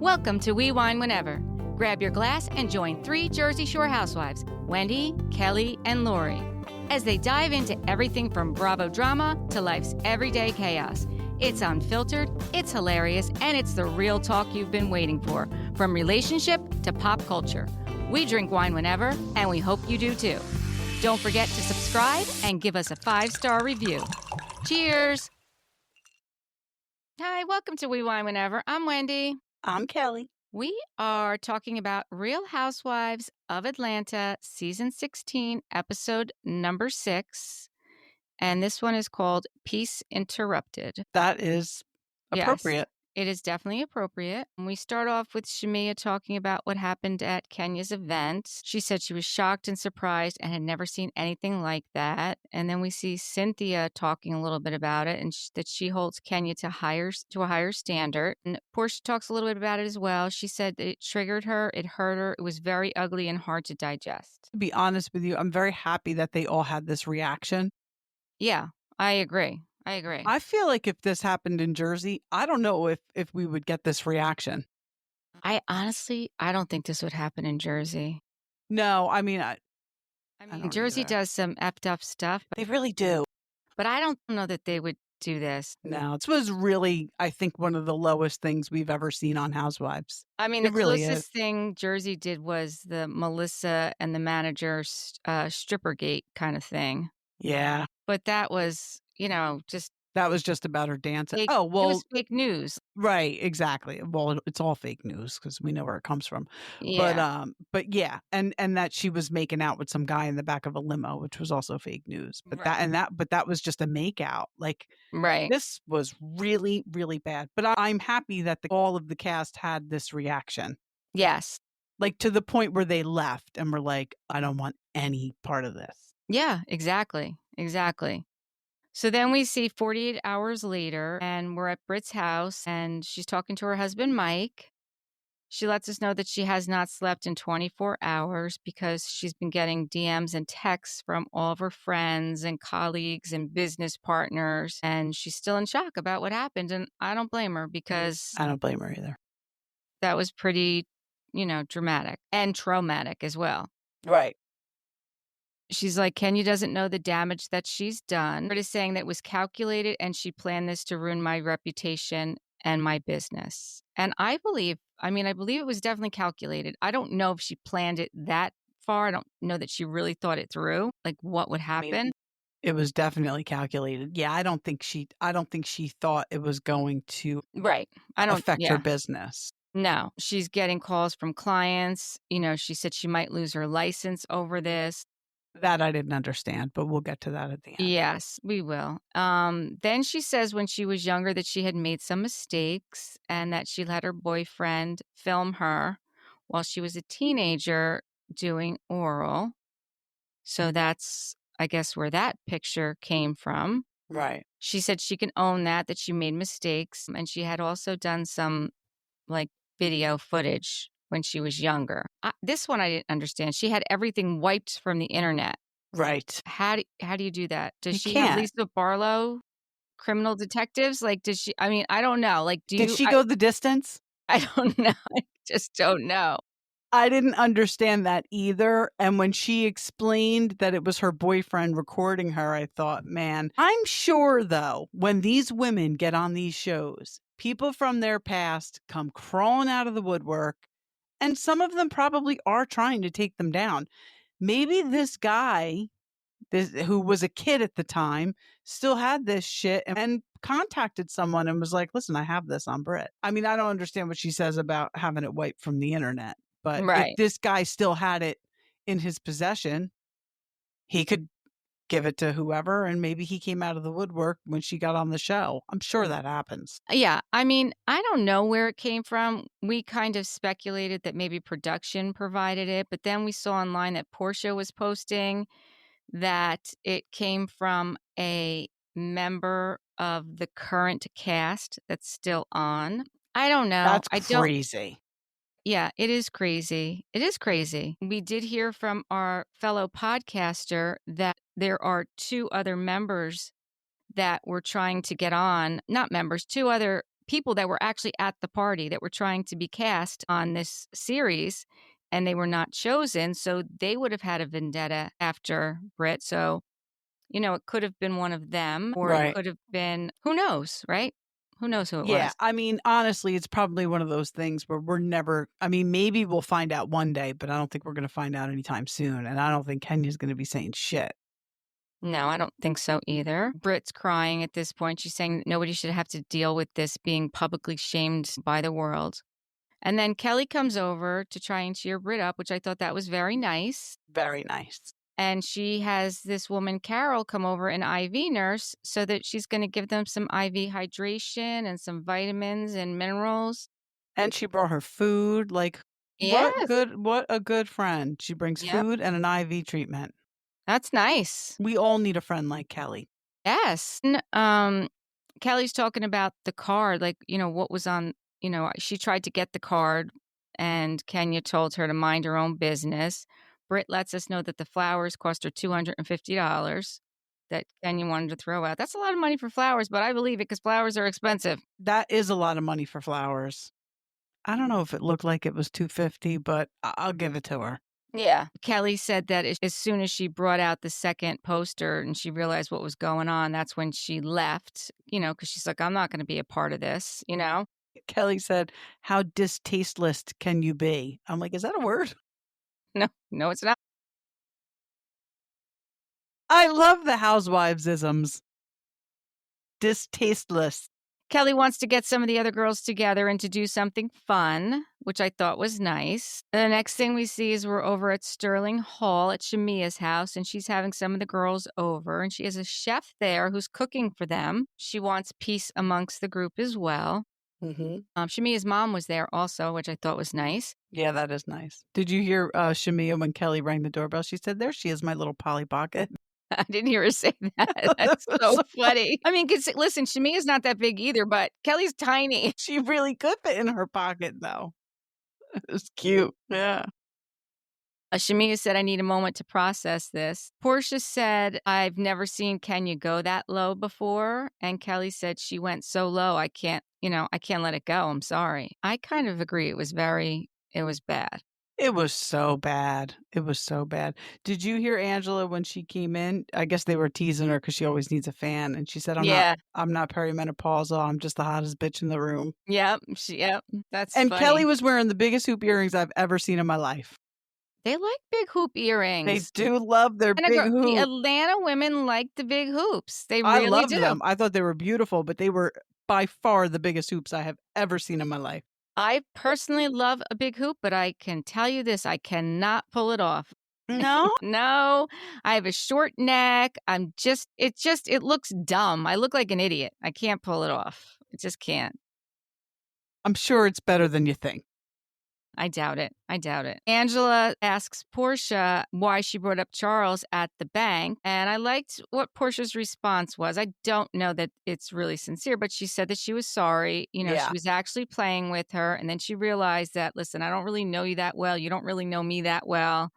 Welcome to We Wine Whenever. Grab your glass and join three Jersey Shore housewives, Wendy, Kelly, and Lori, as they dive into everything from Bravo drama to life's everyday chaos. It's unfiltered, it's hilarious, and it's the real talk you've been waiting for, from relationship to pop culture. We drink wine whenever, and we hope you do too. Don't forget to subscribe and give us a 5-star review. Cheers! Hi, welcome to We Wine Whenever. I'm Wendy. I'm Kelly. We are talking about Real Housewives of Atlanta, Season 16, Episode number 6. And this one is called Peace Interrupted. That is appropriate. Yes, it is definitely appropriate. And we start off with Shamia talking about what happened at Kenya's event. She said she was shocked and surprised and had never seen anything like that. And then we see Cynthia talking a little bit about it and that she holds Kenya to a higher standard. And Portia talks a little bit about it as well. She said that it triggered her, it hurt her, it was very ugly and hard to digest. To be honest with you, I'm very happy that they all had this reaction. Yeah, I agree. I feel like if this happened in Jersey, I don't know if we would get this reaction. I don't think this would happen in Jersey. No, I mean, Jersey does some effed up stuff. They really do. But I don't know that they would do this. No, this was really, I think, one of the lowest things we've ever seen on Housewives. I mean, the closest thing Jersey did was the Melissa and the manager's strippergate kind of thing. Yeah. But that was, that was just about her dancing. It was fake news. Right, exactly. Well, it's all fake news because we know where it comes from. Yeah. But yeah, and that she was making out with some guy in the back of a limo, which was also fake news. But that was just a makeout. Like, right. This was really, really bad. But I'm happy that all of the cast had this reaction. Yes. Like to the point where they left and were like, I don't want any part of this. Yeah, exactly. So then we see 48 hours later, and we're at Britt's house, and she's talking to her husband, Mike. She lets us know that she has not slept in 24 hours because she's been getting DMs and texts from all of her friends and colleagues and business partners, and she's still in shock about what happened. And I don't blame her because I don't blame her either. That was pretty, dramatic and traumatic as well. Right. She's like, Kenya doesn't know the damage that she's done. Britt is saying that it was calculated and she planned this to ruin my reputation and my business. And I believe it was definitely calculated. I don't know if she planned it that far. I don't know that she really thought it through, like what would happen. It was definitely calculated. Yeah, I don't think she thought it was going to affect her business. No, she's getting calls from clients. She said she might lose her license over this. That I didn't understand, but we'll get to that at the end. Yes, we will. Then she says when she was younger that she had made some mistakes and that she let her boyfriend film her while she was a teenager doing oral. So that's, I guess, where that picture came from. Right. She said she can own that she made mistakes. And she had also done some video footage when she was younger. This one I didn't understand. She had everything wiped from the internet. Right. How do you do that? Does she can't. have Lisa Barlow criminal detectives? Does she, I don't know. Did she go the distance? I don't know. I just don't know. I didn't understand that either. And when she explained that it was her boyfriend recording her, I thought, man, I'm sure though, when these women get on these shows, people from their past come crawling out of the woodwork. And some of them probably are trying to take them down. Maybe this guy, who was a kid at the time, still had this shit and contacted someone and was like, listen, I have this on Britt. I mean, I don't understand what she says about having it wiped from the internet. But if this guy still had it in his possession, he could give it to whoever, and maybe he came out of the woodwork when she got on the show. I'm sure that happens. Yeah. I mean, I don't know where it came from. We kind of speculated that maybe production provided it, but then we saw online that Portia was posting that it came from a member of the current cast that's still on. I don't know. That's crazy. Yeah, it is crazy. It is crazy. We did hear from our fellow podcaster that there are 2 other members that were trying to get on, not members, 2 other people that were actually at the party that were trying to be cast on this series, and they were not chosen, so they would have had a vendetta after Britt. So, it could have been one of them, or it Right. could have been who knows, right? Who knows who it Yeah, was? I mean, honestly, it's probably one of those things where we're never maybe we'll find out one day, but I don't think we're gonna find out anytime soon, and I don't think Kenya's gonna be saying shit. No, I don't think so either. Britt's crying at this point. She's saying that nobody should have to deal with this being publicly shamed by the world. And then Kelly comes over to try and cheer Britt up, which I thought that was very nice. Very nice. And she has this woman, Carol, come over, an IV nurse, so that she's going to give them some IV hydration and some vitamins and minerals. And she brought her food, like, Yes. what a good friend. She brings Yep. food and an IV treatment. That's nice. We all need a friend like Kelly. Yes. Kelly's talking about the card, like, what was on, she tried to get the card and Kenya told her to mind her own business. Britt lets us know that the flowers cost her $250 that Kenya wanted to throw out. That's a lot of money for flowers, but I believe it because flowers are expensive. That is a lot of money for flowers. I don't know if it looked like it was $250, but I'll give it to her. Yeah. Kelly said that as soon as she brought out the second poster and she realized what was going on, that's when she left, because she's like, I'm not going to be a part of this, Kelly said, "How distasteless can you be?" I'm like, "Is that a word?" No, it's not. I love the housewives-isms. Distasteless. Kelly wants to get some of the other girls together and to do something fun, which I thought was nice. The next thing we see is we're over at Sterling Hall at Shamia's house, and she's having some of the girls over, and she has a chef there who's cooking for them. She wants peace amongst the group as well. Shamia's mom was there also, which I thought was nice. Yeah, that is nice. Did you hear Shamia when Kelly rang the doorbell? She said, "There she is, my little Polly Pocket." I didn't hear her say that. That's so funny. I mean, listen, Shamia's not that big either, but Kelly's tiny. She really could fit in her pocket, though. It was cute. Yeah. Shamia said, I need a moment to process this. Portia said, I've never seen Kenya go that low before. And Kelly said she went so low, I can't let it go. I'm sorry. I kind of agree. It was bad. It was so bad. It was so bad. Did you hear Angela when she came in? I guess they were teasing her because she always needs a fan. And she said, I'm not perimenopausal. I'm just the hottest bitch in the room. Yep. That's And funny. Kelly was wearing the biggest hoop earrings I've ever seen in my life. They like big hoop earrings. They do love their big hoops. The Atlanta women like the big hoops. They I really loved do. them. I thought they were beautiful, but they were by far the biggest hoops I have ever seen in my life. I personally love a big hoop, but I can tell you this, I cannot pull it off. No? No, I have a short neck. It looks dumb. I look like an idiot. I can't pull it off. I just can't. I'm sure it's better than you think. I doubt it. Angela asks Portia why she brought up Charles at the bank. And I liked what Portia's response was. I don't know that it's really sincere, but she said that she was sorry. She was actually playing with her. And then she realized that, listen, I don't really know you that well. You don't really know me that well.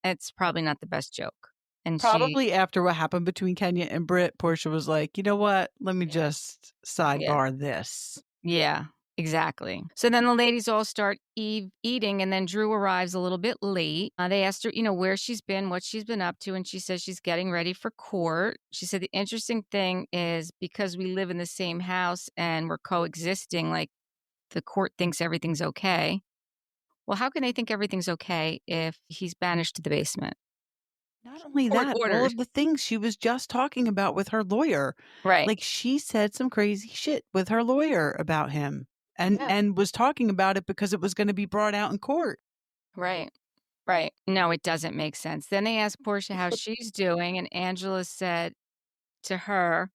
It's probably not the best joke. And probably after what happened between Kenya and Britt, Portia was like, you know what? Let me just sidebar this. Yeah. Exactly. So then the ladies all start eating, and then Drew arrives a little bit late. They asked her, where she's been, what she's been up to, and she says she's getting ready for court. She said the interesting thing is because we live in the same house and we're coexisting, like the court thinks everything's okay. Well, how can they think everything's okay if he's banished to the basement? Not only that, all of the things she was just talking about with her lawyer. Right. Like she said some crazy shit with her lawyer about him. And was talking about it because it was going to be brought out in court. Right. No, it doesn't make sense. Then they asked Portia how she's doing, and Angela said to her,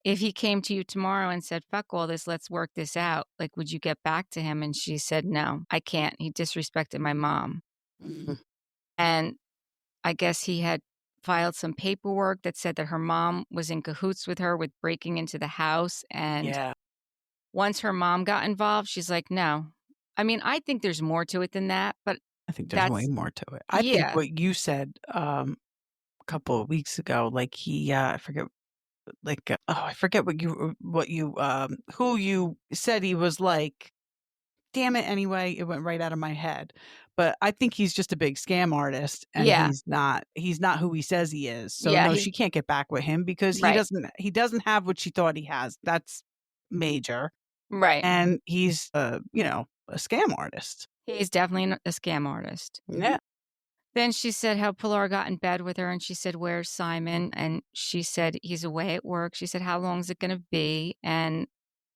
if he came to you tomorrow and said, fuck all this, let's work this out, like, would you get back to him? And she said, no, I can't. He disrespected my mom. Mm-hmm. And I guess he had filed some paperwork that said that her mom was in cahoots with her with breaking into the house. And once her mom got involved, she's like, no. I mean, I think there's more to it than that, but I think there's way more to it. I think what you said a couple of weeks ago, like I forget like, I forget who you said he was like. Damn it, anyway, it went right out of my head. But I think he's just a big scam artist, and Yeah. he's not who he says he is. So, Yeah, no, she can't get back with him because right. he doesn't have what she thought he has. That's major. Right. And he's, a scam artist. He's definitely a scam artist. Yeah. Then she said how Pilar got in bed with her, and she said, "Where's Simon?" And she said, "He's away at work." She said, "How long is it gonna be?" And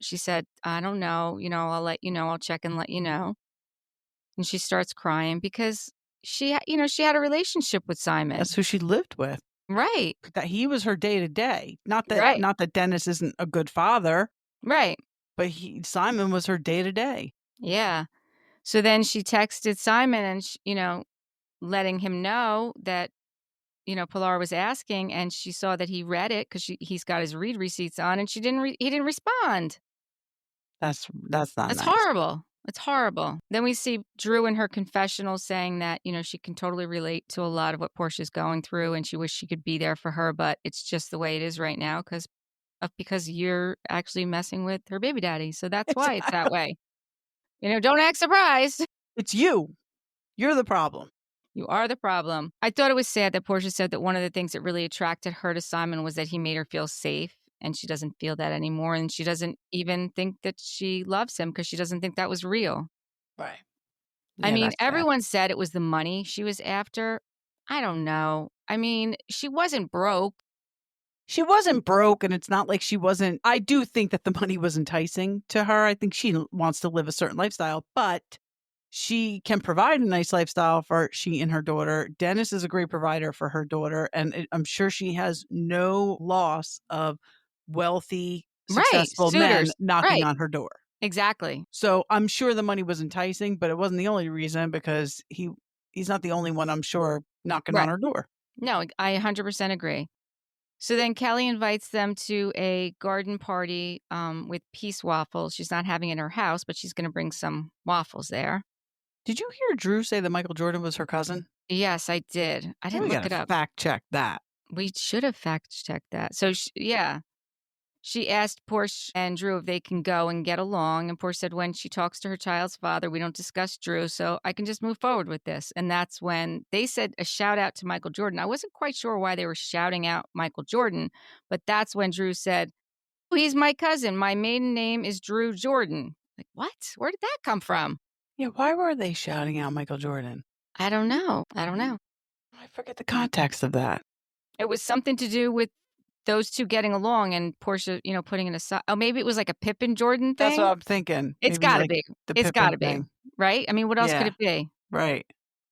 she said, "I don't know, I'll let you know. I'll check and let you know." And she starts crying because she had a relationship with Simon. That's who she lived with. Right. That he was her day to day. Right. Not that Dennis isn't a good father, Right. but Simon was her day to day. Yeah. So then she texted Simon and, letting him know that, Pilar was asking, and she saw that he read it because he's got his read receipts on, and he didn't respond. That's not That's nice. horrible. It's horrible. Then we see Drew in her confessional saying that, she can totally relate to a lot of what Portia's going through, and she wished she could be there for her, but it's just the way it is right now because you're actually messing with her baby daddy. So that's why it's that way. Don't act surprised. It's you. You're the problem. You are the problem. I thought it was sad that Portia said that one of the things that really attracted her to Simon was that he made her feel safe, and she doesn't feel that anymore, and she doesn't even think that she loves him because she doesn't think that was real. Right. I Yeah, mean, that's sad. everyone said it was the money she was after. I don't know. I mean, she wasn't broke. She wasn't broke, and it's not like she wasn't. I do think that the money was enticing to her. I think she wants to live a certain lifestyle, but she can provide a nice lifestyle for she and her daughter. Dennis is a great provider for her daughter, and I'm sure she has no loss of wealthy, Right. successful men Suitors. knocking Right. on her door. Exactly. So I'm sure the money was enticing, but it wasn't the only reason because he's not the only one, I'm sure, knocking on Right. her door. No, I 100% agree. So then Kelly invites them to a garden party with peace waffles. She's not having it in her house, but she's going to bring some waffles there. Did you hear Drew say that Michael Jordan was her cousin? Yes, I did. I didn't look it up. Fact check that. We should have fact checked that. So, she asked Portia and Drew if they can go and get along. And Portia said when she talks to her child's father, we don't discuss Drew, so I can just move forward with this. And that's when they said a shout out to Michael Jordan. I wasn't quite sure why they were shouting out Michael Jordan, but that's when Drew said, "Oh, he's my cousin. My maiden name is Drew Jordan." Like, what? Where did that come from? Yeah, why were they shouting out Michael Jordan? I don't know. I forget the context of that. It was something to do with those two getting along and Portia, putting it aside. Oh, maybe it was like a Pippen Jordan thing. That's what I'm thinking. It's Maybe got to like be. the It's Pippen got to be. thing. Right? I mean, what else could Yeah. it be?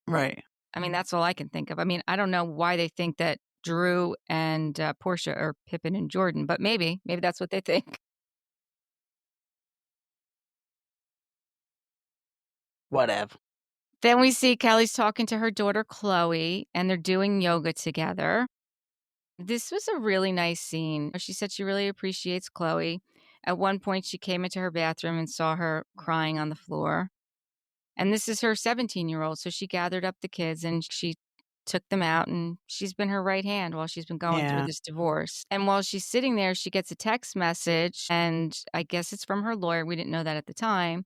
Right. I mean, that's all I can think of. I mean, I don't know why they think that Drew and Portia are Pippen and Jordan, but maybe that's what they think. Whatever. Then we see Kelly's talking to her daughter, Chloe, and they're doing yoga together. This was a really nice scene. She said she really appreciates Chloe. At one point, she came into her bathroom and saw her crying on the floor. And this is her 17-year-old. So she gathered up the kids and she took them out, and she's been her right hand while she's been going through this divorce. And while she's sitting there, she gets a text message, and I guess it's from her lawyer. We didn't know that at the time,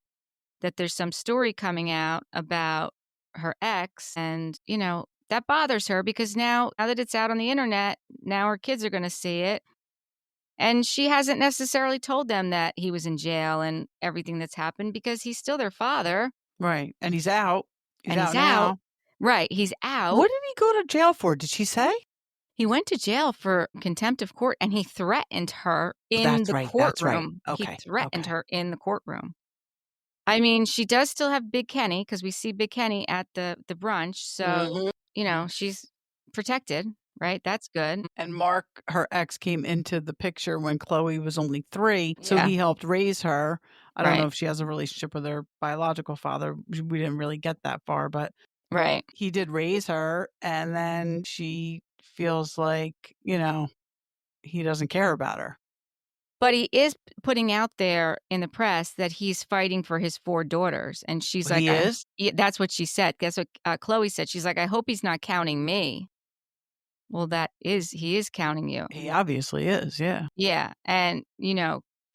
that there's some story coming out about her ex. And, that bothers her because now that it's out on the internet, now her kids are going to see it. And she hasn't necessarily told them that he was in jail and everything that's happened because he's still their father. Right. And he's out. He's out now. Right. He's out. What did he go to jail for? Did she say? He went to jail for contempt of court, and he threatened her in the courtroom. That's right. Okay. He threatened her in the courtroom. I mean, she does still have Big Kenny because we see Big Kenny at the brunch. So, she's protected, right? That's good. And Mark, her ex, came into the picture when Chloe was only 3. So he helped raise her. I don't know if she has a relationship with her biological father. We didn't really get that far, but he did raise her. And then she feels like, he doesn't care about her. But he is putting out there in the press that he's fighting for his 4 daughters. And she's like, he is? Yeah, that's what she said. Guess what Chloe said? She's like, I hope he's not counting me. well, he is counting you. He obviously is, yeah. Yeah. And,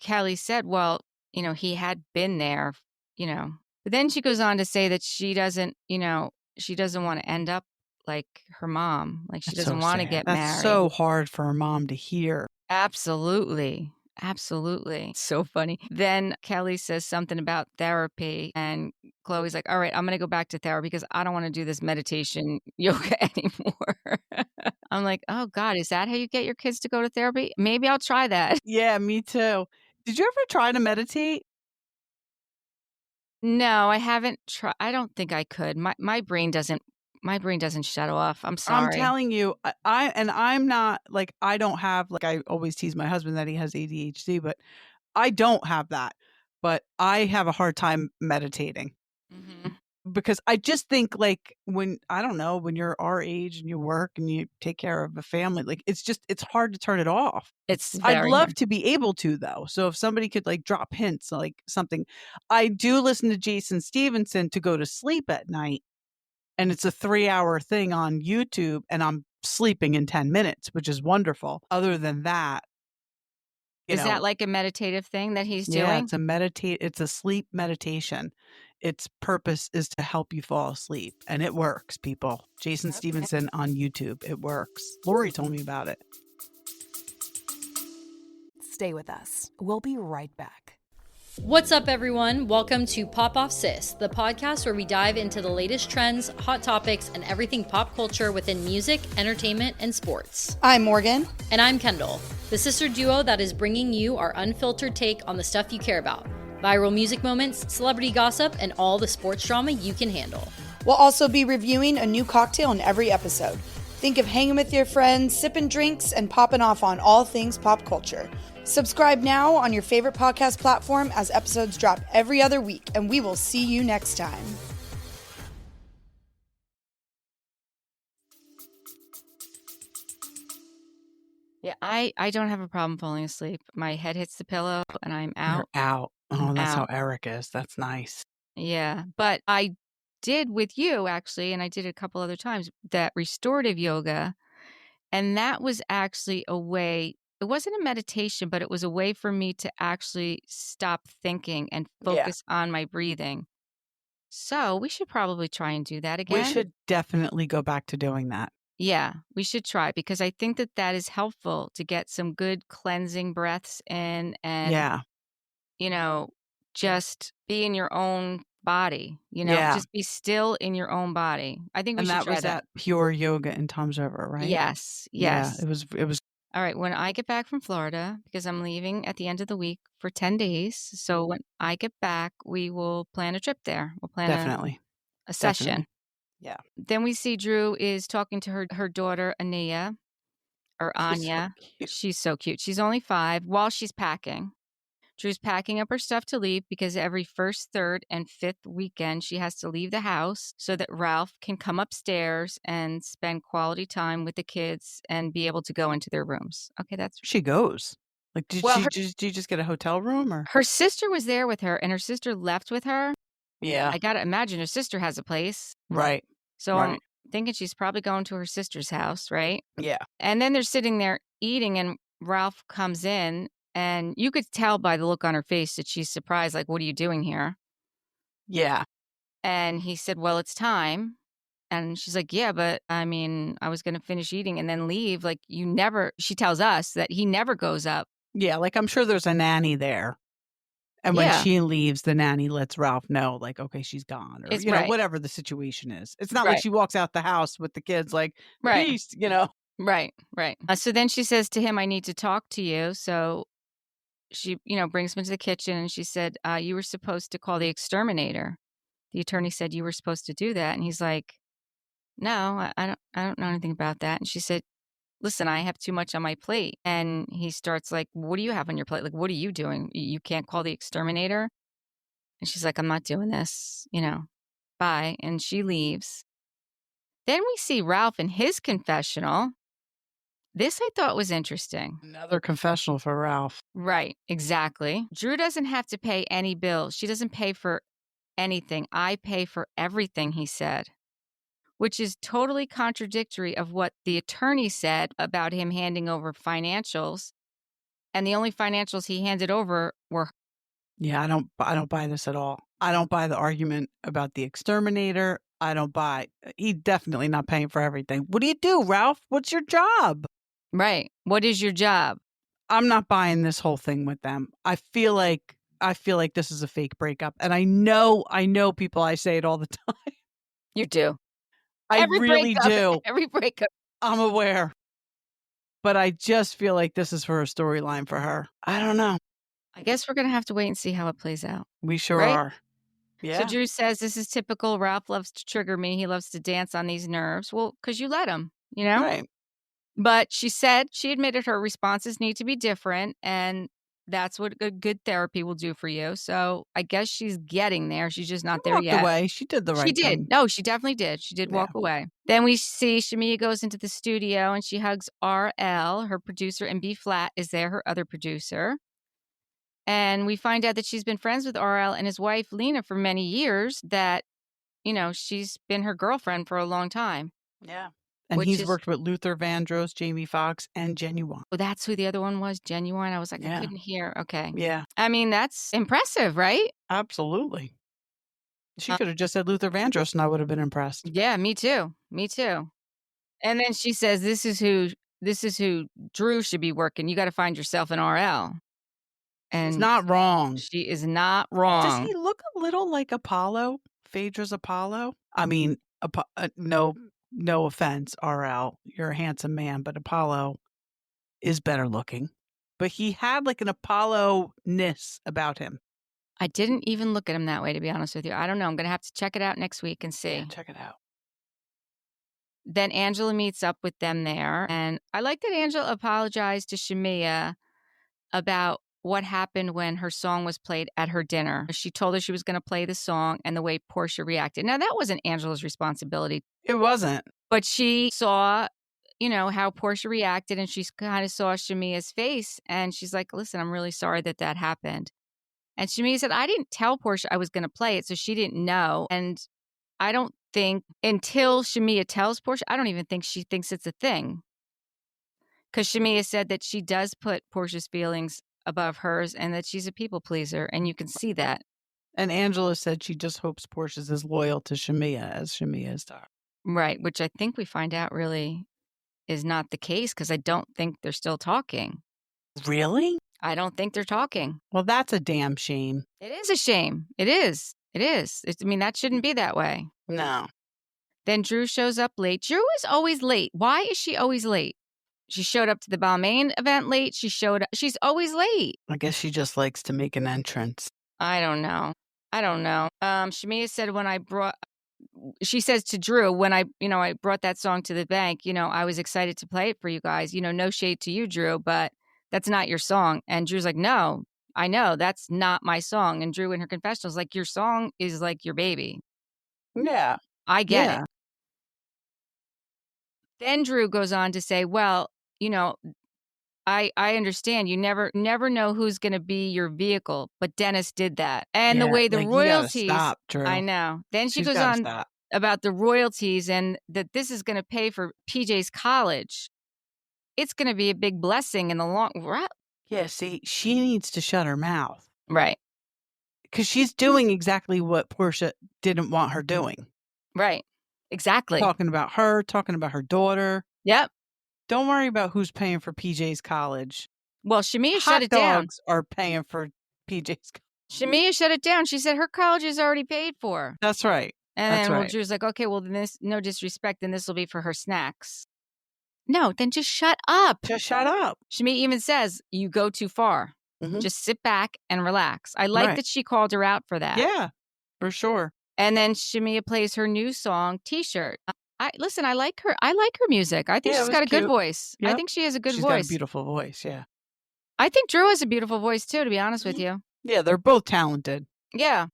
Kelly said, well, he had been there, but then she goes on to say that she doesn't want to end up like her mom. Like she That's so doesn't want to sad. get That's married. so hard for a mom to hear. Absolutely. Absolutely. So funny. Then Kelly says something about therapy, and Chloe's like, all right, I'm going to go back to therapy because I don't want to do this meditation yoga anymore. I'm like, oh God, is that how you get your kids to go to therapy? Maybe I'll try that. Yeah, me too. Did you ever try to meditate? No, I haven't tried. I don't think I could. My brain doesn't shut off. I'm sorry. I'm telling you, I'm not like, I don't have, like, I always tease my husband that he has ADHD, but I don't have that. But I have a hard time meditating because I just think, like, I don't know, when you're our age and you work and you take care of a family, like, it's hard to turn it off. I'd love to be able to, though. So if somebody could, like, drop hints, like something. I do listen to Jason Stevenson to go to sleep at night. And it's a 3-hour thing on YouTube, and I'm sleeping in 10 minutes, which is wonderful. Other than that, is that like a meditative thing that he's doing? Yeah, it's a sleep meditation. Its purpose is to help you fall asleep, and it works, people. Jason Stevenson on YouTube. It works. Lori told me about it. Stay with us. We'll be right back. What's up, everyone? Welcome to Pop Off Sis, the podcast where we dive into the latest trends, hot topics, and everything pop culture within music, entertainment, and sports. I'm Morgan. And I'm Kendall, the sister duo that is bringing you our unfiltered take on the stuff you care about. Viral music moments, celebrity gossip, and all the sports drama you can handle. We'll also be reviewing a new cocktail in every episode. Think of hanging with your friends, sipping drinks, and popping off on all things pop culture. Subscribe now on your favorite podcast platform as episodes drop every other week, and we will see you next time. Yeah, I don't have a problem falling asleep. My head hits the pillow and I'm out. You're out. Oh, that's how out. Eric is. That's nice. Yeah, but I did with you, actually, and I did a couple other times, that restorative yoga, and that was actually a way. It wasn't a meditation, but it was a way for me to actually stop thinking and focus on my breathing. So we should probably try and do that again. We should definitely go back to doing that. Yeah, we should try, because I think that is helpful to get some good cleansing breaths in, and, just be in your own body, just be still in your own body. I think we should try that. And that was at Pure Yoga in Tom's River, right? Yes. Yeah, it was. All right, when I get back from Florida, because I'm leaving at the end of the week for 10 days. So when I get back, we will plan a trip there. We'll plan a session. Definitely. Yeah. Then we see Drew is talking to her daughter, Anya, or Anya. She's so cute. She's only 5 while she's packing. Drew's packing up her stuff to leave because every first, third, and fifth weekend she has to leave the house so that Ralph can come upstairs and spend quality time with the kids and be able to go into their rooms. Okay, that's where she goes. Like, did you just get a hotel room, or? Her sister was there with her, and her sister left with her. Yeah. I got to imagine her sister has a place. Right. So I'm thinking she's probably going to her sister's house, right? Yeah. And then they're sitting there eating, and Ralph comes in. And you could tell by the look on her face that she's surprised, like, what are you doing here? Yeah. And he said, well, it's time. And she's like, yeah, but I mean, I was going to finish eating and then leave. Like, she tells us that he never goes up. Yeah, like, I'm sure there's a nanny there. And when she leaves, the nanny lets Ralph know, like, okay, she's gone, or, whatever the situation is. It's not like she walks out the house with the kids, like, peace, Right. So then she says to him, I need to talk to you. So she, brings him into the kitchen, and she said, you were supposed to call the exterminator. The attorney said you were supposed to do that. And he's like, no, I don't know anything about that. And she said, listen, I have too much on my plate. And he starts like, what do you have on your plate? Like, what are you doing? You can't call the exterminator. And she's like, I'm not doing this, bye. And she leaves. Then we see Ralph in his confessional. This I thought was interesting. Another confessional for Ralph. Right, exactly. Drew doesn't have to pay any bills. She doesn't pay for anything. I pay for everything, he said. which is totally contradictory of what the attorney said about him handing over financials. And the only financials he handed over were. Yeah, I don't buy this at all. I don't buy the argument about the exterminator. I don't buy. He's definitely not paying for everything. What do you do, Ralph? What's your job? Right. What is your job? I'm not buying this whole thing with them. I feel like this is a fake breakup. And I know people, I say it all the time. You do. I really do. Every breakup. I'm aware. But I just feel like this is for a storyline for her. I don't know. I guess we're going to have to wait and see how it plays out. We sure Right? are. Yeah. So Drew says, this is typical. Ralph loves to trigger me. He loves to dance on these nerves. Well, because you let him, you know? Right. But she admitted her responses need to be different. And that's what a good therapy will do for you. So I guess she's getting there. She's just not there yet. Walked away. She did the right thing. She did. No, she definitely did. She did walk away. Then we see Shamia goes into the studio and she hugs RL, her producer, and B Flat is there, her other producer. And we find out that she's been friends with RL and his wife, Lena, for many years, that, you know, she's been her girlfriend for a long time. Yeah. And he's worked with Luther Vandross, Jamie Foxx, and Genuine. Oh, that's who the other one was? Genuine? I was like, I couldn't hear. Okay. Yeah. I mean, that's impressive, right? Absolutely. She could have just said Luther Vandross and I would have been impressed. Yeah, me too. Me too. And then she says, this is who Drew should be working. You got to find yourself an RL. And it's not wrong. She is not wrong. Does he look a little like Apollo? Phaedra's Apollo? I mean, no offense, RL. You're a handsome man, but Apollo is better looking. But he had like an Apollo-ness about him. I didn't even look at him that way, to be honest with you. I don't know. I'm going to have to check it out next week and see. Yeah, check it out. Then Angela meets up with them there. And I like that Angela apologized to Shamia about what happened when her song was played at her dinner. She told her she was going to play the song and the way Portia reacted. Now, that wasn't Angela's responsibility. It wasn't. But she saw, you know, how Portia reacted and she kind of saw Shamia's face. And she's like, listen, I'm really sorry that happened. And Shamia said, I didn't tell Portia I was going to play it, so she didn't know. And I don't think until Shamia tells Portia, I don't even think she thinks it's a thing. Because Shamia said that she does put Portia's feelings above hers and that she's a people pleaser. And you can see that. And Angela said she just hopes Portia's as loyal to Shamia as Shamia is to her. Right. Which I think we find out really is not the case because I don't think they're still talking. Really? I don't think they're talking. Well, that's a damn shame. It is a shame. It is. It is. I mean, that shouldn't be that way. No. Then Drew shows up late. Drew is always late. Why is she always late? She showed up to the Balmain event late. She's always late. I guess she just likes to make an entrance. I don't know. Shamia said she says to Drew, when I brought that song to the bank, I was excited to play it for you guys. No shade to you, Drew, but that's not your song. And Drew's like, no, I know that's not my song. And Drew in her confessional is like, your song is like your baby. Yeah. I get it. Then Drew goes on to say, well, I understand you never know who's going to be your vehicle, but Dennis did that. And the way the royalties, you gotta stop, Drew. I know. Then she goes on about the royalties and that this is going to pay for PJ's college. It's going to be a big blessing in the long run. Yeah, see, she needs to shut her mouth. Right. Because she's doing exactly what Portia didn't want her doing. Right. Exactly. Talking about her daughter. Yep. Don't worry about who's paying for PJ's college. Well, Shamia shut it down. Hot dogs are paying for PJ's college. Shamia shut it down. She said her college is already paid for. That's right. And then Drew's like, okay, well, then no disrespect, then this will be for her snacks. No, then just shut up. Just shut up. Shamia even says, you go too far. Mm-hmm. Just sit back and relax. I like that she called her out for that. Yeah, for sure. And then Shamia plays her new song, T-shirt. I like her. I like her music. I think she's got a good voice. Yep. I think she has a good voice. She's got a beautiful voice, yeah. I think Drew has a beautiful voice too, to be honest with you. Yeah, they're both talented. Yeah.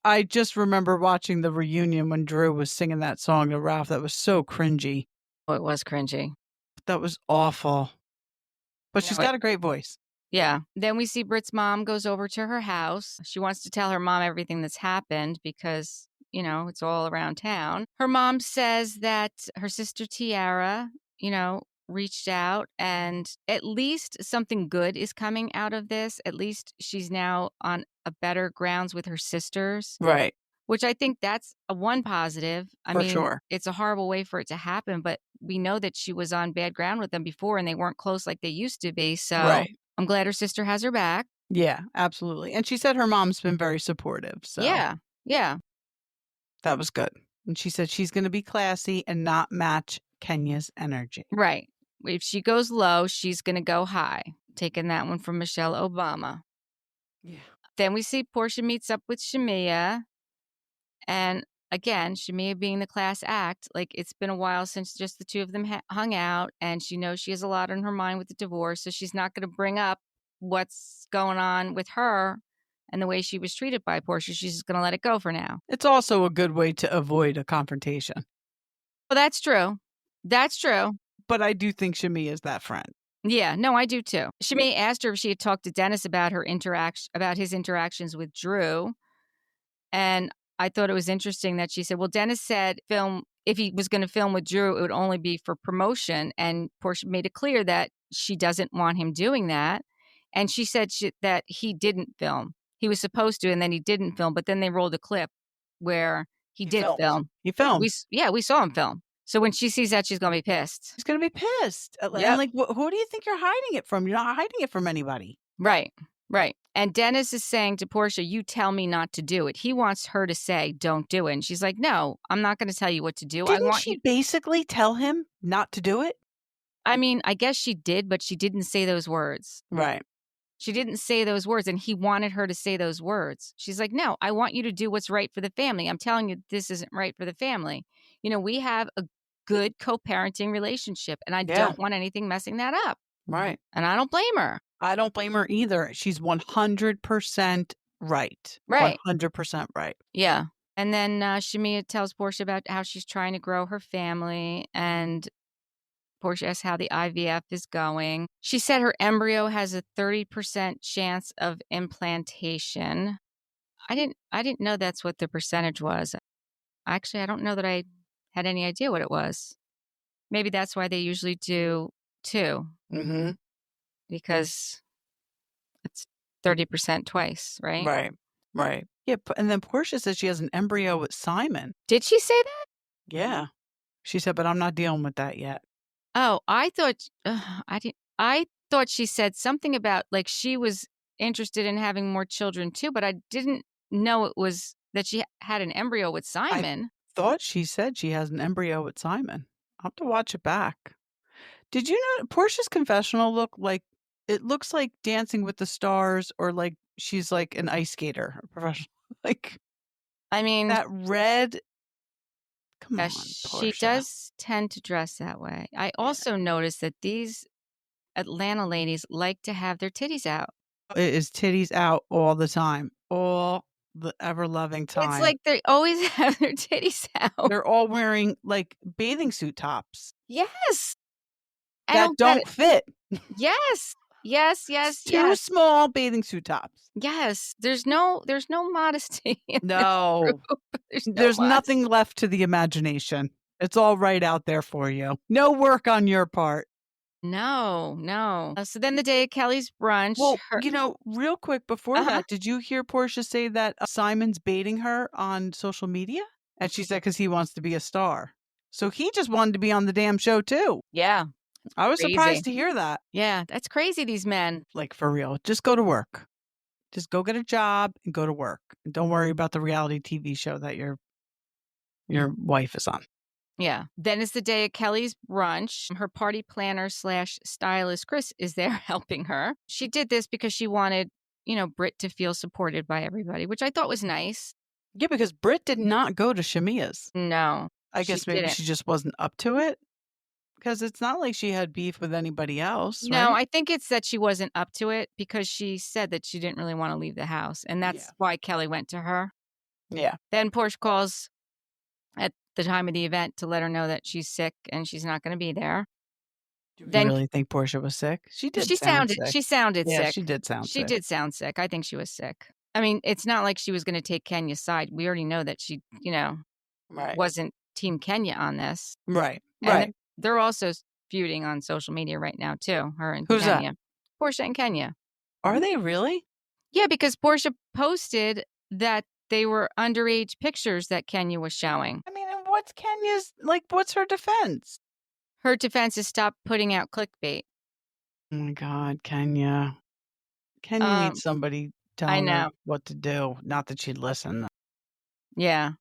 I just remember watching the reunion when Drew was singing that song to Ralph. That was so cringy. Oh, it was cringy. That was awful. But she's got a great voice. Yeah. Then we see Britt's mom goes over to her house. She wants to tell her mom everything that's happened because, it's all around town. Her mom says that her sister Tiara, reached out, and at least something good is coming out of this. At least she's now on a better grounds with her sisters. Right. Which I think that's one positive. For sure. It's a horrible way for it to happen, but we know that she was on bad ground with them before and they weren't close like they used to be. So Right. I'm glad her sister has her back. Yeah, absolutely. And she said her mom's been very supportive. So Yeah. that was good. And she said she's going to be classy and not match Kenya's energy. Right. If she goes low, she's going to go high. Taking that one from Michelle Obama. Yeah. Then we see Portia meets up with Shamia. And again, Shamia being the class act, like it's been a while since just the two of them hung out, and she knows she has a lot on her mind with the divorce, so she's not going to bring up what's going on with her and the way she was treated by Portia. She's just going to let it go for now. It's also a good way to avoid a confrontation. Well, that's true. That's true. But I do think Shami is that friend. Yeah, no, I do too. Shamia asked her if she had talked to Dennis about his interactions with Drew, and I thought it was interesting that she said, well, Dennis said if he was going to film with Drew, it would only be for promotion. And Portia made it clear that she doesn't want him doing that. And she said that he didn't film. He was supposed to, and then he didn't film. But then they rolled a clip where he did filmed. film. He filmed. We saw him film. So when she sees that, she's going to be pissed. She's going to be pissed. Yep. And like, who do you think you're hiding it from? You're not hiding it from anybody. Right. And Dennis is saying to Portia, you tell me not to do it. He wants her to say, don't do it. And she's like, no, I'm not going to tell you what to do. Didn't she basically tell him not to do it? I mean, I guess she did, but she didn't say those words. Right. She didn't say those words, and he wanted her to say those words. She's like, no, I want you to do what's right for the family. I'm telling you, this isn't right for the family. We have a good co-parenting relationship, and I don't want anything messing that up. Right. And I don't blame her. I don't blame her either. She's 100% right. Right. 100% right. Yeah. And then Shamia tells Portia about how she's trying to grow her family, and Portia asks how the IVF is going. She said her embryo has a 30% chance of implantation. I didn't know that's what the percentage was. Actually, I don't know that I had any idea what it was. Maybe that's why they usually do 2. Mm-hmm. Because it's 30% twice, right? Right. Yeah, and then Portia says she has an embryo with Simon. Did she say that? Yeah. She said, but I'm not dealing with that yet. Oh, I thought I thought she said something about like she was interested in having more children too, but I didn't know it was that she had an embryo with Simon. I thought she said she has an embryo with Simon. I'll have to watch it back. Did you know Portia's confessional it looks like Dancing with the Stars, or like she's like an ice skater, a professional. Like, I mean, that red. Come on, she Portia. does tend to dress that way. I also noticed that these Atlanta ladies like to have their titties out. It is titties out all the time, all the ever loving time. It's like they always have their titties out. They're all wearing like bathing suit tops. Yes. That don't fit. Yes. Too small bathing suit tops. Yes. There's no modesty. No. There's nothing left to the imagination. It's all right out there for you. No work on your part. No. So then the day of Kelly's brunch. Well, real quick before that, did you hear Portia say that Simon's baiting her on social media? And she said because he wants to be a star. So he just wanted to be on the damn show too. Yeah. I was crazy. surprised to hear that. Yeah, that's crazy, these men. Like, for real. Just go to work. Just go get a job and go to work. And don't worry about the reality TV show that your wife is on. Yeah. Then it's the day of Kelly's brunch. Her party planner / stylist, Chris, is there helping her. She did this because she wanted, Britt to feel supported by everybody, which I thought was nice. Yeah, because Britt did not go to Shamia's. No. I guess maybe she just wasn't up to it. Because it's not like she had beef with anybody else. No, right? I think it's that she wasn't up to it because she said that she didn't really want to leave the house. And that's why Kelly went to her. Yeah. Then Portia calls at the time of the event to let her know that she's sick and she's not going to be there. Do you really think Portia was sick? She did. She sounded sick. Yeah, she did sound sick. She did sound sick. I think she was sick. I mean, it's not like she was going to take Kenya's side. We already know that she, Right. wasn't Team Kenya on this. Right. And Right. they're also feuding on social media right now, too, her and Who's that? Kenya. Portia and Kenya. Are they really? Yeah, because Portia posted that they were underage pictures that Kenya was showing. I mean, and what's Kenya's, what's her defense? Her defense is stop putting out clickbait. Oh my God, Kenya. Kenya needs somebody telling her what to do. Not that she'd listen, though. Yeah.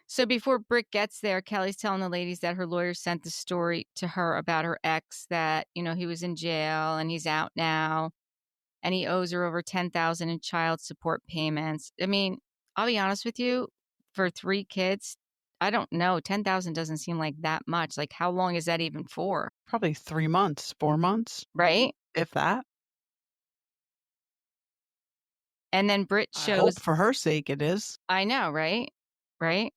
So before Britt gets there, Kelly's telling the ladies that her lawyer sent the story to her about her ex, that, he was in jail and he's out now and he owes her over $10,000 in child support payments. I mean, I'll be honest with you, for 3 kids, I don't know. $10,000 doesn't seem like that much. Like, how long is that even for? Probably 3 months, 4 months. Right? If that. And then Britt I shows. hope for her sake it is. I know, right? Right?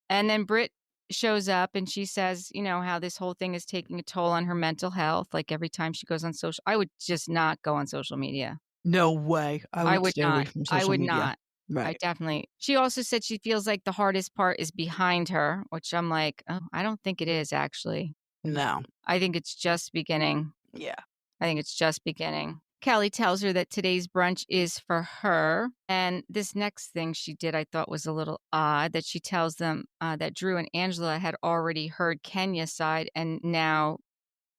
And then Britt shows up and she says, how this whole thing is taking a toll on her mental health. Like every time she goes on social, I would just not go on social media. No way. I would stay away from social media. Not. Right. She also said she feels like the hardest part is behind her, which I'm like, oh, I don't think it is actually. No. I think it's just beginning. Yeah. I think it's just beginning. Kelly tells her that today's brunch is for her. And this next thing she did, I thought was a little odd, that she tells them that Drew and Angela had already heard Kenya's side and now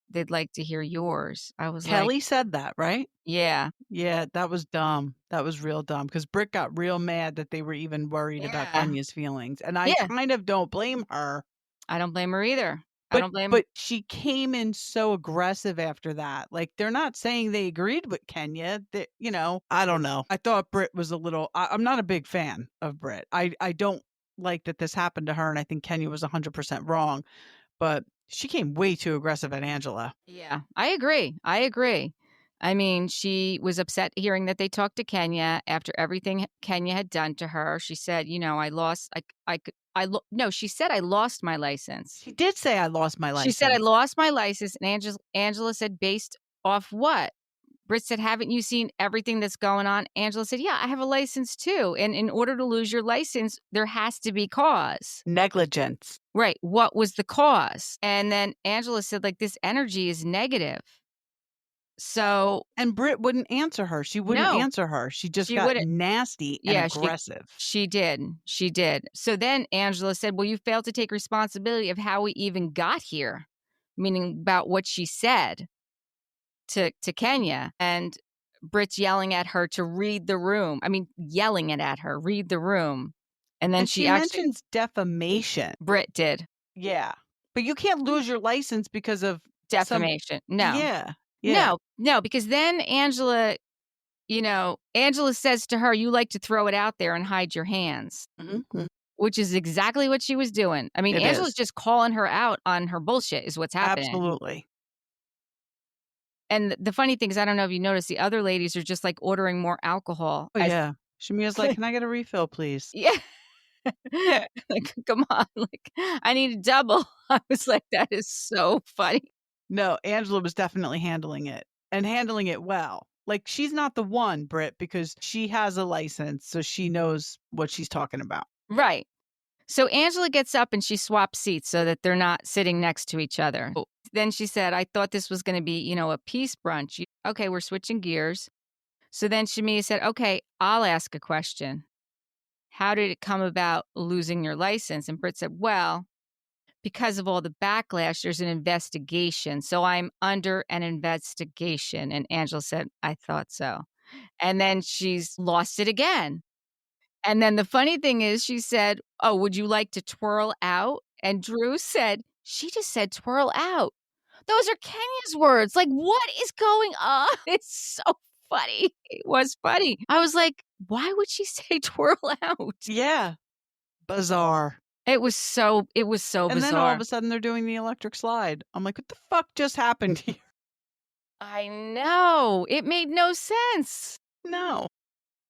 they'd like to hear yours. I was Kelly said that, right? Yeah. Yeah, that was dumb. That was real dumb because Britt got real mad that they were even worried about Kenya's feelings. And I kind of don't blame her. I don't blame her either. But she came in so aggressive after that. Like, they're not saying they agreed with Kenya. That, I don't know. I thought Britt was a little. I'm not a big fan of Britt. I don't like that this happened to her, and I think Kenya was 100% wrong. But she came way too aggressive at Angela. Yeah, I agree. I mean, she was upset hearing that they talked to Kenya after everything Kenya had done to her. She said, I lost. No, she said I lost my license. She did say I lost my license. She said I lost my license, and Angela said, based off what? Britt said, haven't you seen everything that's going on? Angela said, yeah, I have a license too. And in order to lose your license, there has to be cause. Negligence. Right. What was the cause? And then Angela said, this energy is negative. So. And Britt wouldn't answer her. She wouldn't answer her. She just got nasty and aggressive. She did. So then Angela said, well, you failed to take responsibility of how we even got here, meaning about what she said to Kenya. And Britt's yelling at her to read the room. I mean, yelling it at her, read the room. And then she mentions defamation. Britt did. Yeah. But you can't lose your license because of defamation. No. Yeah. No, because then Angela says to her, you like to throw it out there and hide your hands, which is exactly what she was doing. I mean, Angela's just calling her out on her bullshit is what's happening. Absolutely. And the funny thing is, I don't know if you noticed, the other ladies are just ordering more alcohol. Oh, yeah. Shamia's like, can I get a refill, please? Yeah. Come on. I need a double. I was like, that is so funny. No, Angela was definitely handling it and handling it well. She's not the one, Britt, because she has a license, so she knows what she's talking about. Right. So Angela gets up and she swaps seats so that they're not sitting next to each other. Then she said, I thought this was going to be, a peace brunch. Okay, we're switching gears. So then Shamia said, okay, I'll ask a question. How did it come about losing your license? And Britt said, well, because of all the backlash, there's an investigation. So I'm under an investigation. And Angela said, I thought so. And then she's lost it again. And then the funny thing is, she said, oh, would you like to twirl out? And Drew said, she just said twirl out. Those are Kenya's words. What is going on? It's so funny. It was funny. I was like, why would she say twirl out? Yeah. Bizarre. It was so bizarre. And then all of a sudden they're doing the electric slide. I'm like, what the fuck just happened here? I know. It made no sense. No.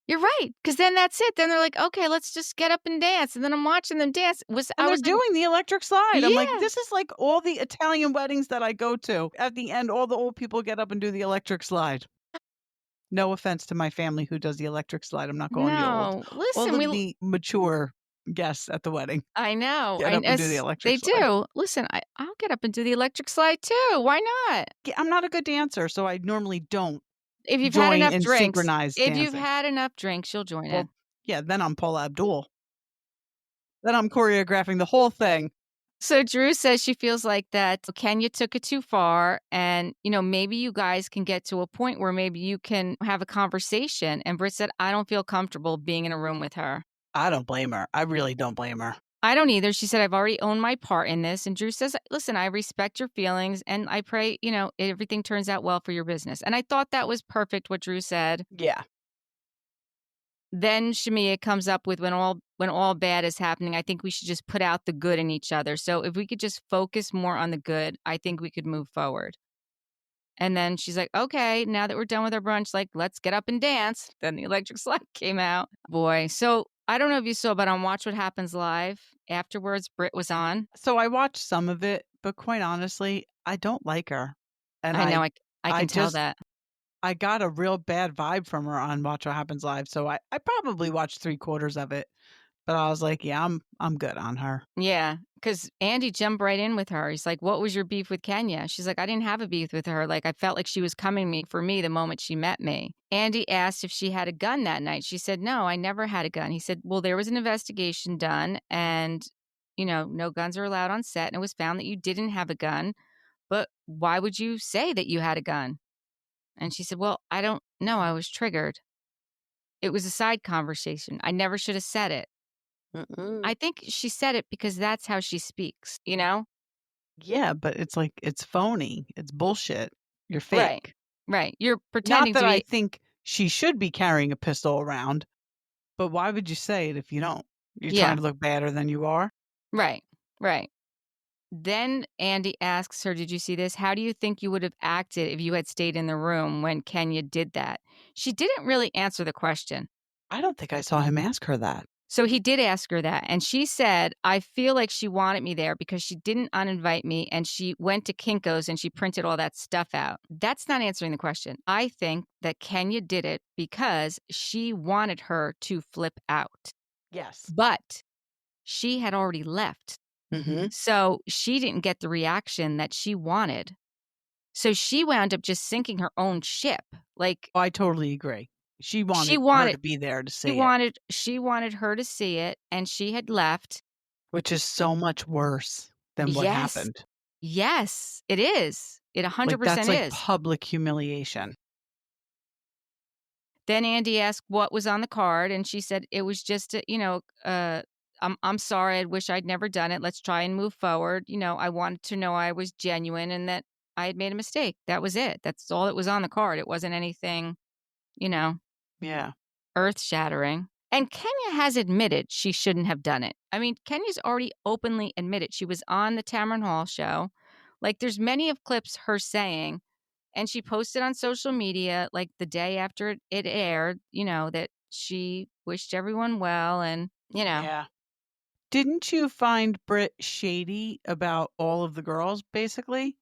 You're right. Because then that's it. Then they're like, okay, let's just get up and dance. And then I'm watching them dance. They're doing the electric slide. Yeah. I'm like, this is like all the Italian weddings that I go to. At the end, all the old people get up and do the electric slide. No offense to my family who does the electric slide. I'm not calling you old. No, All listen, of the mature guests at the wedding I know. get up and do the electric They slide. do. Listen, I'll get up and do the electric slide too. Why not? Yeah, I'm not a good dancer, so I normally don't If you've had join enough in drinks, synchronized if you've dancing. had enough drinks, you'll join in. Well, yeah, then I'm Paula Abdul. Then I'm choreographing the whole thing. So Drew says she feels like that Kenya took it too far, and maybe you guys can get to a point where maybe you can have a conversation. And Britt said, I don't feel comfortable being in a room with her. I don't blame her. I really don't blame her. I don't either. She said, I've already owned my part in this. And Drew says, listen, I respect your feelings, and I pray, everything turns out well for your business. And I thought that was perfect what Drew said. Yeah. Then Shamia comes up with when all bad is happening, I think we should just put out the good in each other. So if we could just focus more on the good, I think we could move forward. And then she's like, okay, now that we're done with our brunch, like, let's get up and dance. Then the electric slide came out. Boy. So I don't know if you saw, but on Watch What Happens Live, afterwards, Britt was on. So I watched some of it, but quite honestly, I don't like her. And I know, I can tell that. I got a real bad vibe from her on Watch What Happens Live, so I probably watched 3/4 of it. But I was like, yeah, I'm good on her. Yeah, because Andy jumped right in with her. He's like, what was your beef with Kenya? She's like, I didn't have a beef with her. Like, I felt like she was coming for me the moment she met me. Andy asked if she had a gun that night. She said, no, I never had a gun. He said, well, there was an investigation done, and, no guns are allowed on set, and it was found that you didn't have a gun. But why would you say that you had a gun? And she said, well, I don't know. I was triggered. It was a side conversation. I never should have said it. I think she said it because that's how she speaks, Yeah, but it's like, it's phony. It's bullshit. You're fake. Right. You're pretending Not that to be. I think she should be carrying a pistol around, but why would you say it if you don't? You're trying to look badder than you are? Right. Then Andy asks her, did you see this? How do you think you would have acted if you had stayed in the room when Kenya did that? She didn't really answer the question. I don't think I saw him ask her that. So he did ask her that. And she said, I feel like she wanted me there because she didn't uninvite me and she went to Kinko's and she printed all that stuff out. That's not answering the question. I think that Kenya did it because she wanted her to flip out. Yes. But she had already left. Mm-hmm. So she didn't get the reaction that she wanted. So she wound up just sinking her own ship. Like, I totally agree. She wanted her to be there to see it. She wanted her to see it, and she had left. Which is so much worse than what happened. Yes, it is. It 100% that's like is. Public humiliation. Then Andy asked what was on the card, and she said it was just, I'm sorry. I wish I'd never done it. Let's try and move forward. I wanted to know I was genuine and that I had made a mistake. That was it. That's all that was on the card. It wasn't anything, Yeah. earth-shattering. And Kenya has admitted she shouldn't have done it. I mean, Kenya's already openly admitted she was on the Tamron Hall show. Like, there's many of clips her saying, and she posted on social media, like, the day after it aired, that she wished everyone well and, Yeah. Didn't you find Britt shady about all of the girls, basically?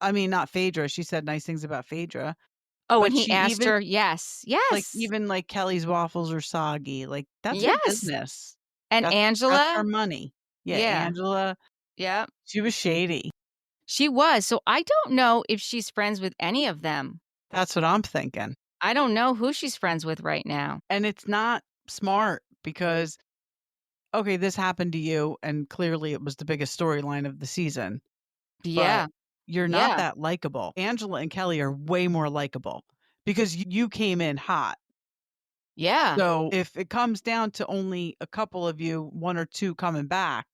I mean, not Phaedra. She said nice things about Phaedra. Oh, but and he asked her, yes. Like, even like Kelly's waffles are soggy. Like, that's her Yes. business. And That's Angela, her money. Yeah, Angela, yeah, she was shady. she was. So I don't know if she's friends with any of them. That's what I'm thinking. I don't know who she's friends with right now. And it's not smart because, okay, this happened to you, and clearly it was the biggest storyline of the season. Yeah. But you're not that likable. Angela and Kelly are way more likable because you came in hot. Yeah. So if it comes down to only a couple of you, one or two coming back,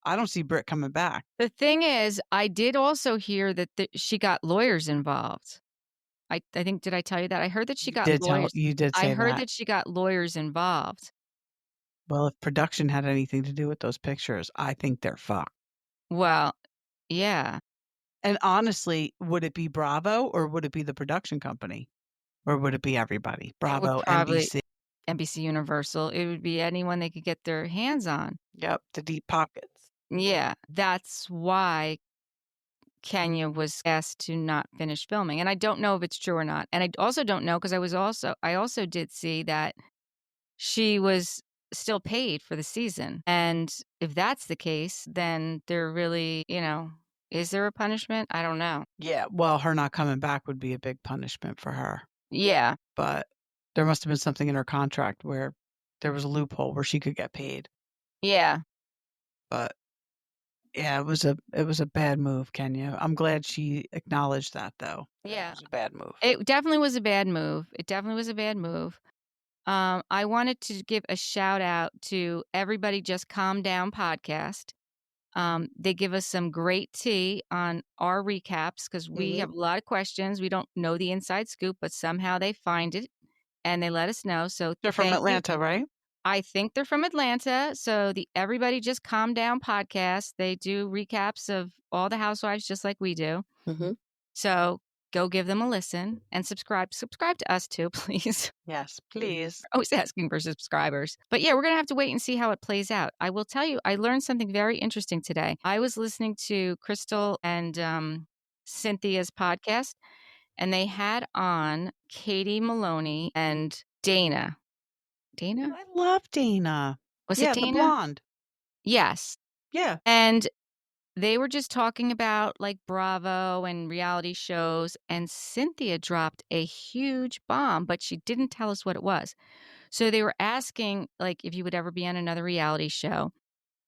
I don't see Britt coming back. The thing is, I did also hear that she got lawyers involved. I think, did I tell you that? I heard that she got lawyers. You did say I heard that. that she got lawyers involved. Well, if production had anything to do with those pictures, I think they're fucked. Well, yeah. And honestly, would it be Bravo or would it be the production company? Or would it be everybody? Bravo, NBC. NBC Universal. It would be anyone they could get their hands on. Yep, the deep pockets. Yeah, that's why Kenya was asked to not finish filming. And I don't know if it's true or not. And I also don't know because I also did see that she was still paid for the season. And if that's the case, then there really, is there a punishment? I don't know. Yeah, well, her not coming back would be a big punishment for her. Yeah. But there must have been something in her contract where there was a loophole where she could get paid. Yeah. But yeah, it was a bad move, Kenya. I'm glad she acknowledged that, though. Yeah. It was a bad move. It definitely was a bad move. I wanted to give a shout out to Everybody Just Calm Down podcast. They give us some great tea on our recaps because we have a lot of questions. We don't know the inside scoop, but somehow they find it and they let us know. So They're from thank you. Atlanta, right? I think they're from Atlanta. So the Everybody Just Calm Down podcast, they do recaps of all the housewives just like we do. So go give them a listen and subscribe. Subscribe to us too, please. Yes, please. We're always asking for subscribers. But yeah, we're going to have to wait and see how it plays out. I will tell you, I learned something very interesting today. I was listening to Crystal and Cynthia's podcast, and they had on Katie Maloney and Dana. Dana? I love Dana. Was Yeah, it Dana? the blonde. Yes. Yeah. And they were just talking about like Bravo and reality shows, and Cynthia dropped a huge bomb, but she didn't tell us what it was. So they were asking like if you would ever be on another reality show.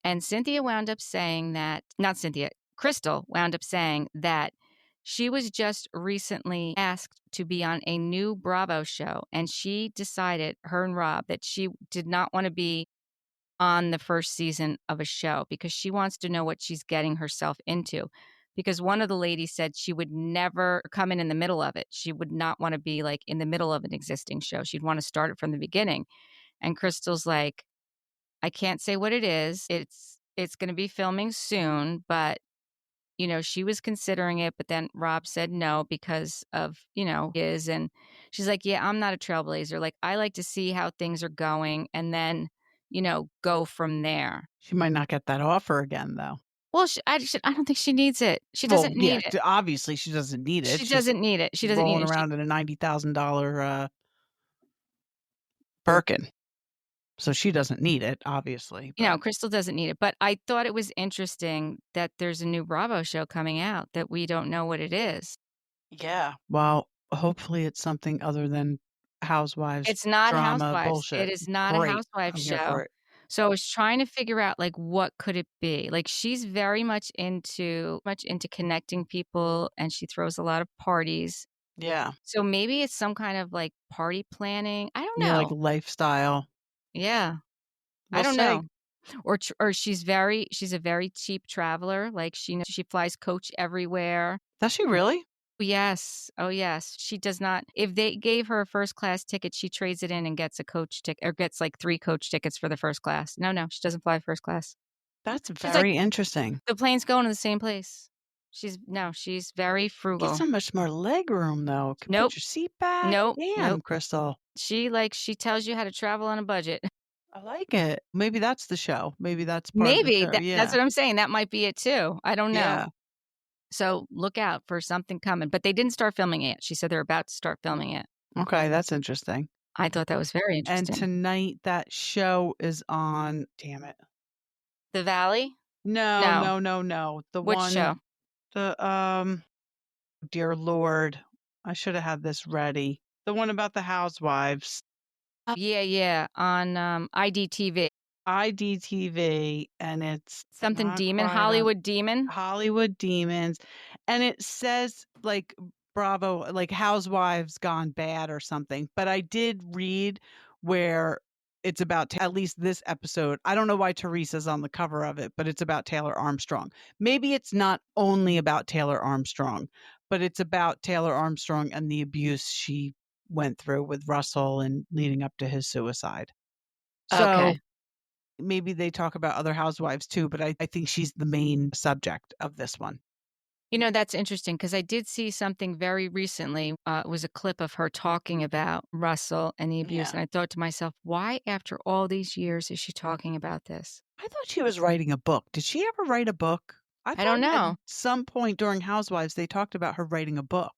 And Cynthia wound up saying that, not Cynthia, Crystal wound up saying that she was just recently asked to be on a new Bravo show. And she decided, her and Rob, that she did not want to be on the first season of a show because she wants to know what she's getting herself into. Because one of the ladies said she would never come in the middle of it. She would not want to be like in the middle of an existing show. She'd want to start it from the beginning. And Crystal's like, I can't say what it is. It's going to be filming soon, but she was considering it, but then Rob said no because of, his. And she's like, yeah, I'm not a trailblazer. Like, I like to see how things are going and then, go from there. She might not get that offer again, though. Well, I don't think she needs it. She doesn't need it. Obviously, she doesn't need it. She doesn't need it. She doesn't need it. Rolling around in a $90,000 Birkin. So she doesn't need it, obviously. Crystal doesn't need it. But I thought it was interesting that there's a new Bravo show coming out that we don't know what it is. Yeah. Well, hopefully it's something other than Housewives. It's not drama, Housewives. Bullshit. It is not Great. a Housewives I'm here show. for it. So I was trying to figure out like what could it be? Like she's very much into connecting people and she throws a lot of parties. Yeah. So maybe it's some kind of like party planning. I don't know. Yeah, like lifestyle. Yeah. We'll I don't see. know. Or she's a very cheap traveler. Like she flies coach everywhere. Does she really? Yes. Oh, yes. She does not. If they gave her a first class ticket, she trades it in and gets a coach ticket or gets like 3 coach tickets for the first class. No, she doesn't fly first class. That's very interesting. The plane's going to the same place. She's very frugal. Get so much more leg room though. Can Nope. Put your seat back. Nope. Damn, Nope. Crystal. She tells you how to travel on a budget. I like it. Maybe that's the show. Maybe that's part of the Maybe show. that's what I'm saying. That might be it too. I don't know. Yeah. So look out for something coming. But they didn't start filming it yet. She said they're about to start filming it. Okay, that's interesting. I thought that was very interesting. And tonight that show is on. Damn it. The Valley? No. The Which one. show? The dear Lord, I should have had this ready. The one about the housewives. Yeah, on IDTV. IDTV, and it's Something not demon, quite Hollywood demon. Hollywood Demons, and it says like Bravo, like Housewives Gone Bad or something. But I did read where it's about at least this episode. I don't know why Teresa's on the cover of it, but it's about Taylor Armstrong. Maybe it's not only about Taylor Armstrong, but it's about Taylor Armstrong and the abuse she went through with Russell and leading up to his suicide. So Okay. maybe they talk about other housewives too, but I think she's the main subject of this one. That's interesting because I did see something very recently. It was a clip of her talking about Russell and the abuse. Yeah. And I thought to myself, why after all these years is she talking about this? I thought she was writing a book. Did she ever write a book? I don't thought know. at some point during Housewives, they talked about her writing a book.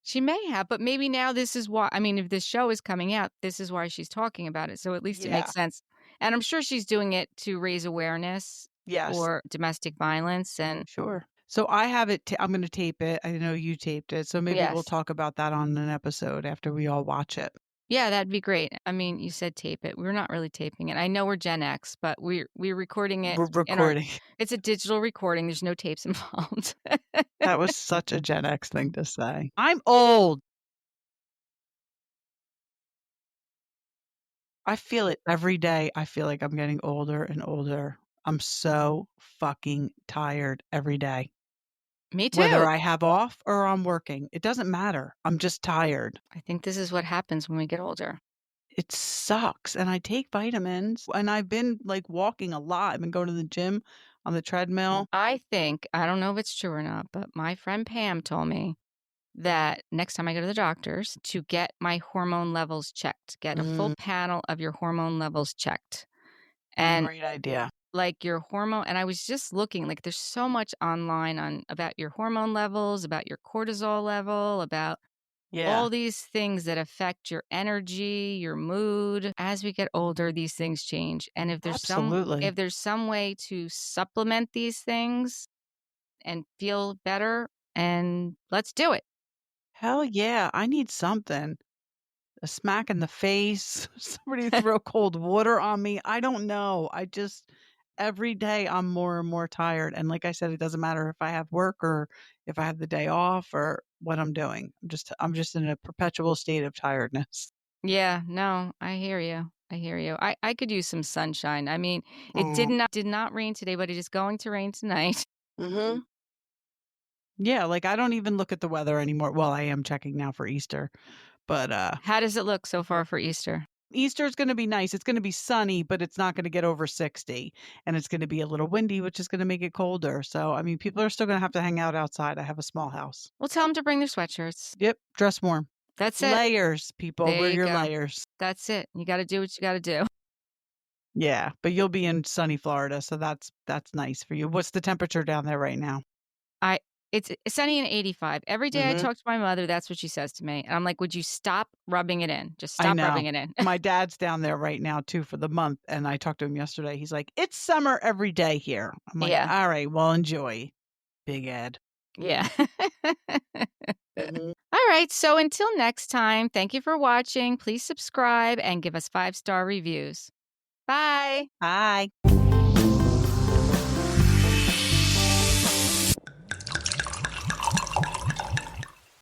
She may have, but maybe now this is why. I mean, if this show is coming out, this is why she's talking about it. So at least it Yeah. makes sense. And I'm sure she's doing it to raise awareness Yes. for domestic violence. And Sure. So I have it. I'm going to tape it. I know you taped it. So maybe we'll Yes. talk about that on an episode after we all watch it. yeah, that'd be great. I mean, you said tape it. We're not really taping it. I know we're Gen X, but we're recording it. We're recording. It's a digital recording. There's no tapes involved. That was such a Gen X thing to say. I'm old. I feel it every day. I feel like I'm getting older and older. I'm so fucking tired every day. Me too. Whether I have off or I'm working, it doesn't matter. I'm just tired. I think this is what happens when we get older. It sucks. And I take vitamins and I've been like walking a lot. I've been going to the gym on the treadmill. I don't know if it's true or not, but my friend Pam told me that next time I go to the doctor's to get my hormone levels checked, get a full panel of your hormone levels checked. And Great idea. like your hormone, and I was just looking, like there's so much online about your hormone levels, about your cortisol level, about all these things that affect your energy, your mood. As we get older, these things change. And if there's some way to supplement these things and feel better, and let's do it. Hell yeah. I need something. A smack in the face, somebody throw cold water on me. I don't know. Every day I'm more and more tired. And like I said, it doesn't matter if I have work or if I have the day off or what I'm doing. I'm just in a perpetual state of tiredness. Yeah, no, I hear you. I could use some sunshine. I mean, it did not rain today, but it is going to rain tonight. Mm-hmm. Yeah, like I don't even look at the weather anymore. Well, I am checking now for Easter. But how does it look so far for Easter? Easter's going to be nice. It's going to be sunny, but it's not going to get over 60. And it's going to be a little windy, which is going to make it colder. So, I mean, people are still going to have to hang out outside. I have a small house. Well, tell them to bring their sweatshirts. Yep. Dress warm. That's it. Layers, people. There Wear you your go. layers. That's it. You got to do what you got to do. Yeah. But you'll be in sunny Florida. So that's nice for you. What's the temperature down there right now? It's sunny and 85. Every day I talk to my mother, that's what she says to me. And I'm like, would you stop rubbing it in? Just stop rubbing it in. My dad's down there right now, too, for the month. And I talked to him yesterday. He's like, it's summer every day here. I'm like, all right, well, enjoy, Big Ed. Yeah. All right. So until next time, thank you for watching. Please subscribe and give us 5-star reviews. Bye. Bye.